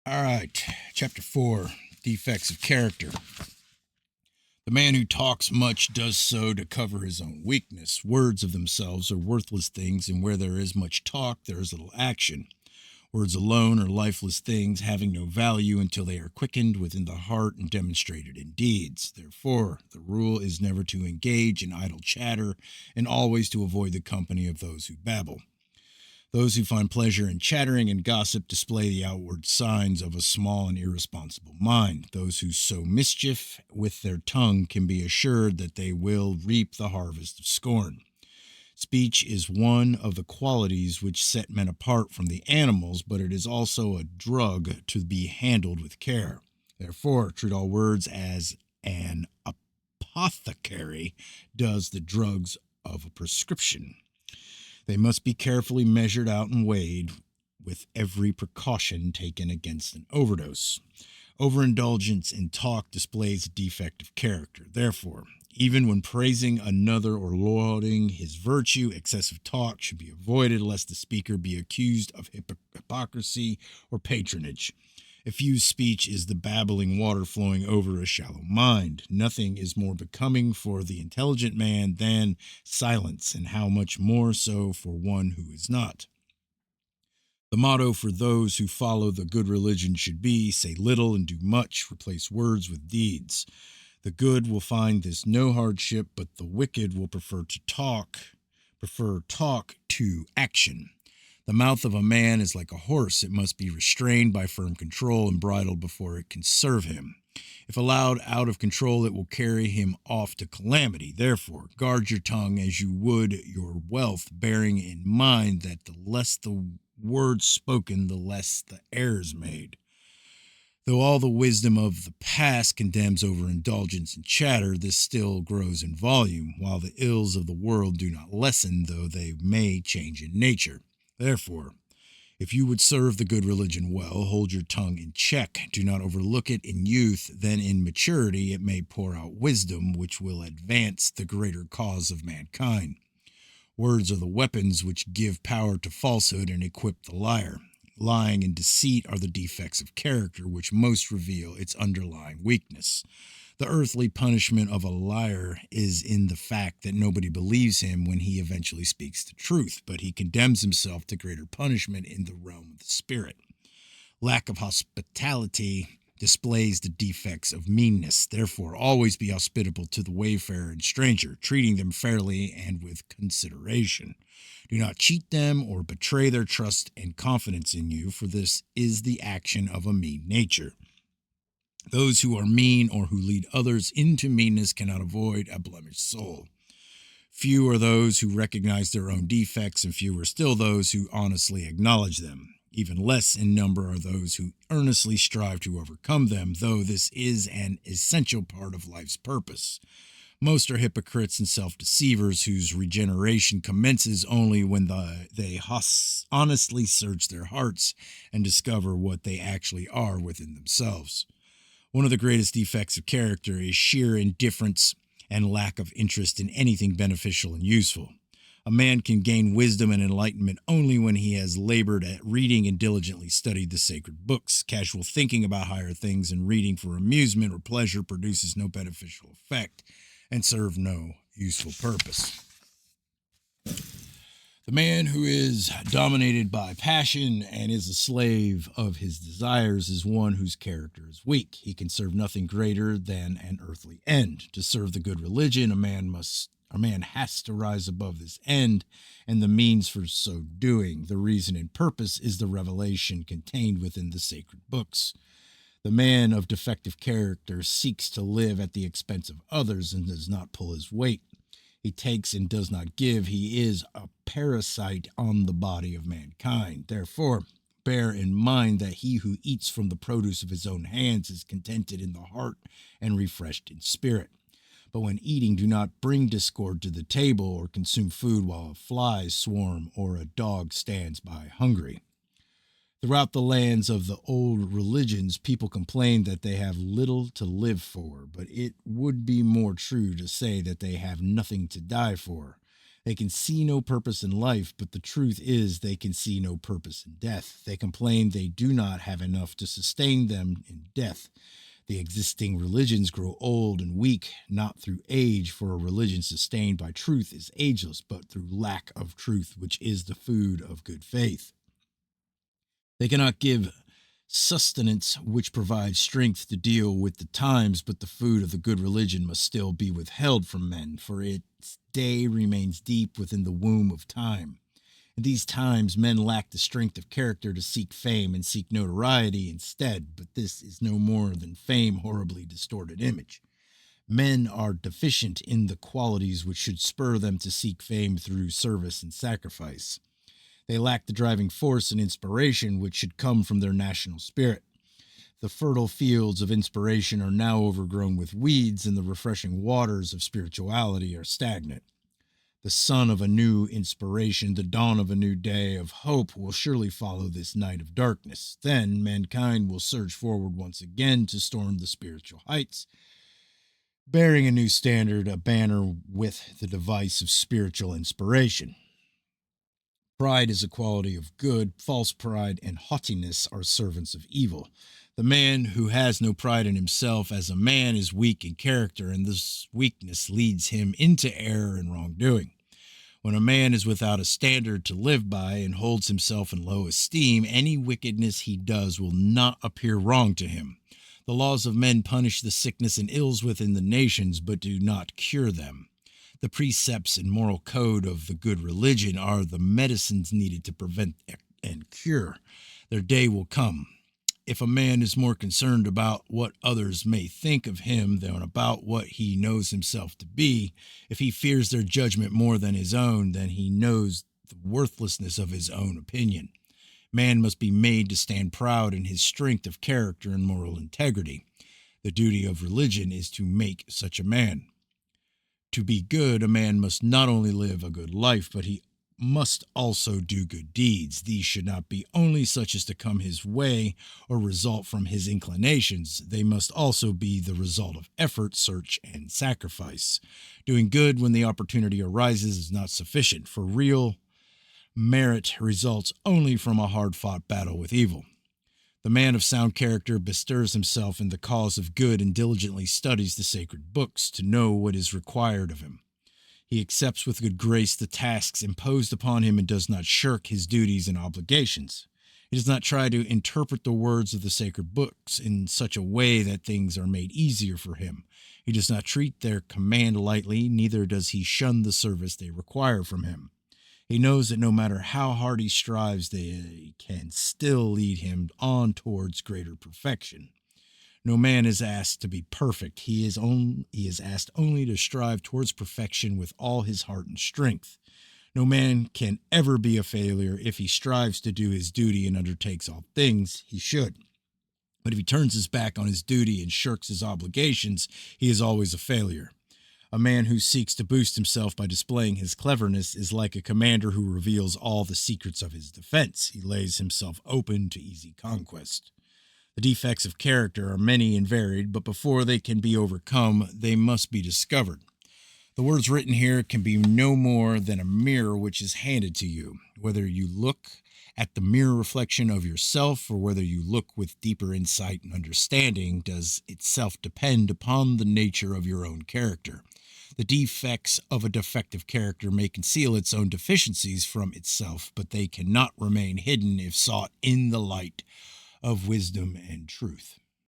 All right, chapter 4, defects of character. The man who talks much does so to cover his own weakness. Words of themselves are worthless things, and where there is much talk, there is little action. Words alone are lifeless things, having no value until they are quickened within the heart and demonstrated in deeds. Therefore, the rule is never to engage in idle chatter, and always to avoid the company of those who babble. Those who find pleasure in chattering and gossip display the outward signs of a small and irresponsible mind. Those who sow mischief with their tongue can be assured that they will reap the harvest of scorn. Speech is one of the qualities which set men apart from the animals, but it is also a drug to be handled with care. Therefore, treat all words as an apothecary does the drugs of a prescription. They must be carefully measured out and weighed, with every precaution taken against an overdose. Overindulgence in talk displays a defect of character. Therefore, even when praising another or lauding his virtue, excessive talk should be avoided, lest the speaker be accused of hypocrisy or patronage. Effused speech is the babbling water flowing over a shallow mind. Nothing is more becoming for the intelligent man than silence, and how much more so for one who is not. The motto for those who follow the good religion should be, say little and do much, replace words with deeds. The good will find this no hardship, but the wicked will prefer talk to action. The mouth of a man is like a horse. It must be restrained by firm control and bridled before it can serve him. If allowed out of control, it will carry him off to calamity. Therefore, guard your tongue as you would your wealth, bearing in mind that the less the words spoken, the less the errors made. Though all the wisdom of the past condemns overindulgence and chatter, this still grows in volume, while the ills of the world do not lessen, though they may change in nature. Therefore, if you would serve the good religion well, hold your tongue in check. Do not overlook it in youth, then in maturity it may pour out wisdom, which will advance the greater cause of mankind. Words are the weapons which give power to falsehood and equip the liar. Lying and deceit are the defects of character which most reveal its underlying weakness. The earthly punishment of a liar is in the fact that nobody believes him when he eventually speaks the truth, but he condemns himself to greater punishment in the realm of the spirit. Lack of hospitality displays the defects of meanness. Therefore, always be hospitable to the wayfarer and stranger, treating them fairly and with consideration. Do not cheat them or betray their trust and confidence in you, for this is the action of a mean nature. Those who are mean or who lead others into meanness cannot avoid a blemished soul. Few are those who recognize their own defects, and fewer still those who honestly acknowledge them. Even less in number are those who earnestly strive to overcome them, though this is an essential part of life's purpose. Most are hypocrites and self-deceivers whose regeneration commences only when they honestly search their hearts and discover what they actually are within themselves. One of the greatest defects of character is sheer indifference and lack of interest in anything beneficial and useful. A man can gain wisdom and enlightenment only when he has labored at reading and diligently studied the sacred books. Casual thinking about higher things and reading for amusement or pleasure produces no beneficial effect and serves no useful purpose. The man who is dominated by passion and is a slave of his desires is one whose character is weak. He can serve nothing greater than an earthly end. To serve the good religion, a man has to rise above this end and the means for so doing. The reason and purpose is the revelation contained within the sacred books. The man of defective character seeks to live at the expense of others and does not pull his weight. He takes and does not give. He is a parasite on the body of mankind. Therefore, bear in mind that he who eats from the produce of his own hands is contented in the heart and refreshed in spirit. But when eating, do not bring discord to the table or consume food while flies swarm or a dog stands by hungry. Throughout the lands of the old religions, people complain that they have little to live for, but it would be more true to say that they have nothing to die for. They can see no purpose in life, but the truth is they can see no purpose in death. They complain they do not have enough to sustain them in death. The existing religions grow old and weak, not through age, for a religion sustained by truth is ageless, but through lack of truth, which is the food of good faith. They cannot give sustenance which provides strength to deal with the times, but the food of the good religion must still be withheld from men, for its day remains deep within the womb of time. In these times, men lack the strength of character to seek fame and seek notoriety instead, but this is no more than fame, horribly distorted image. Men are deficient in the qualities which should spur them to seek fame through service and sacrifice. They lack the driving force and inspiration which should come from their national spirit. The fertile fields of inspiration are now overgrown with weeds, and the refreshing waters of spirituality are stagnant. The sun of a new inspiration, the dawn of a new day of hope will surely follow this night of darkness. Then mankind will surge forward once again to storm the spiritual heights, bearing a new standard, a banner with the device of spiritual inspiration. Pride is a quality of good. False pride and haughtiness are servants of evil. The man who has no pride in himself as a man is weak in character, and this weakness leads him into error and wrongdoing. When a man is without a standard to live by and holds himself in low esteem, any wickedness he does will not appear wrong to him. The laws of men punish the sickness and ills within the nations, but do not cure them. The precepts and moral code of the good religion are the medicines needed to prevent and cure. Their day will come. If a man is more concerned about what others may think of him than about what he knows himself to be, if he fears their judgment more than his own, then he knows the worthlessness of his own opinion. Man must be made to stand proud in his strength of character and moral integrity. The duty of religion is to make such a man. To be good, a man must not only live a good life, but he must also do good deeds. These should not be only such as to come his way or result from his inclinations. They must also be the result of effort, search, and sacrifice. Doing good when the opportunity arises is not sufficient, for real merit results only from a hard-fought battle with evil. The man of sound character bestirs himself in the cause of good and diligently studies the sacred books to know what is required of him. He accepts with good grace the tasks imposed upon him and does not shirk his duties and obligations. He does not try to interpret the words of the sacred books in such a way that things are made easier for him. He does not treat their command lightly, neither does he shun the service they require from him. He knows that no matter how hard he strives, they can still lead him on towards greater perfection. No man is asked to be perfect. He is asked only to strive towards perfection with all his heart and strength. No man can ever be a failure if he strives to do his duty and undertakes all things he should. But if he turns his back on his duty and shirks his obligations, he is always a failure. A man who seeks to boost himself by displaying his cleverness is like a commander who reveals all the secrets of his defense. He lays himself open to easy conquest. The defects of character are many and varied, but before they can be overcome, they must be discovered. The words written here can be no more than a mirror which is handed to you. Whether you look at the mirror reflection of yourself or whether you look with deeper insight and understanding does itself depend upon the nature of your own character. The defects of a defective character may conceal its own deficiencies from itself, but they cannot remain hidden if sought in the light of wisdom and truth.